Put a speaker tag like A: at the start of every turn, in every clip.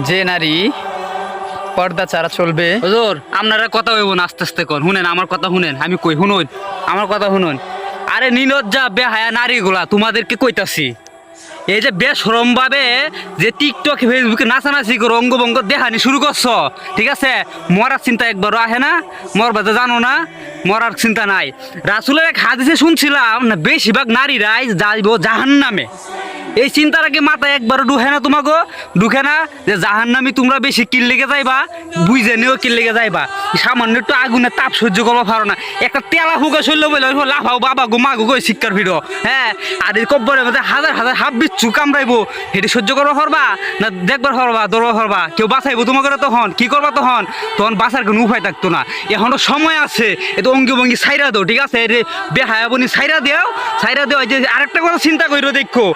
A: যে নারী পর্দা ছাড়া চলবে।
B: হুজুর আপনারা কথা হইব না, আস্তে আস্তে কর, শুনেন আমার কথা শুনেন, আমি কই শুনুন আমার কথা শুনুন। আরে নিলজ্জা বেহায়া নারীগুলা তোমাদেরকে কইতাছি, এই যে বেশরম ভাবে যে টিকটক ফেসবুকে নাচানাচি করে অঙ্গভঙ্গ দেখানি শুরু করছো, ঠিক আছে? মরার চিন্তা একবারও আহে না? মরবা তো জানো না, মরার চিন্তা নাই। রাসূলের এক হাদিসে শুনছিলাম না, বেশিরভাগ নারীরাই যাইব জাহান্নামে। এই চিন্তাটা কি মাথায় একবারও ঢুকে না তোমাকে? ঢুকে না যে জাহান্নামী তোমরা বেশি কিল লেগে যাইবা, বুঝে নিও কিল লেগে যাইবা। সামান্য একটু আগুনের তাপ সহ্য করবো পারো না, একটা তেলা ফুকা শৈল বলে লাফাও বাবা গো মা গো গো শিক্ষার ভিড়, হ্যাঁ? আর এই কব্বরের মধ্যে হাজার হাজার হাব বিচ্ছু কামড়াইবো, সেটি সহ্য করবো পারবা না? দেখবার পারবা, দৌড়বা পারবা? কেউ বাঁচাইবো তোমাকে তখন? কি করবা তখন? তখন বাঁচার কোনো উপায় থাকতো না। এখনো সময় আছে, এ তো অঙ্গি ভঙ্গি সাইরা দাও, ঠিক আছে? রে বেহায়া বনি সাইরা দেও, সাইরা দেও। এই যে আরেকটা কথা চিন্তা করো, দেখো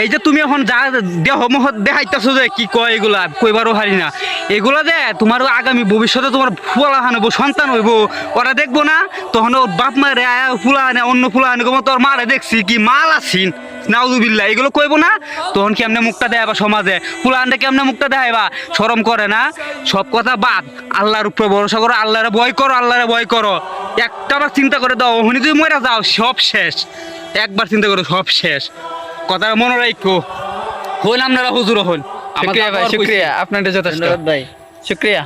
B: এই যে তুমি এখন যা দেহ মহৎ দেখাইতেছো, যে কি কয় এগুলা কইবারও হারি না। এগুলা যে তোমার আগামী ভবিষ্যতে তোমার ফুলা হানবো, সন্তান হইব, ওরা দেখবো না? তখন ওর বাপ মায়ের ফুলা আনে, অন্য ফুলা আনে, তোর মারে দেখছি কি মাল আসিন নাউজুবিল্লাহ, এগুলো কইব না? তখন কেমনে মুখটা দেখাবা সমাজে? ফুলা আনতে কেমনে মুখটা দেখাইবা? শরম করে না? সব কথা বাদ, আল্লাহর উপরে ভরসা করো, আল্লাহরে ভয় করো, আল্লাহরে ভয় করো। একটাবার চিন্তা করে দাও, ওখানে যদি মরে যাও সব শেষ। একবার চিন্তা করো, সব শেষ। কথাটা মনে রাখো। হইল আপনারা হুজুর হন।
A: শুক্রিয়া ভাই, শুক্রিয়া, আপনাদের যথেষ্ট।
B: ধন্যবাদ ভাই।
A: শুক্রিয়া।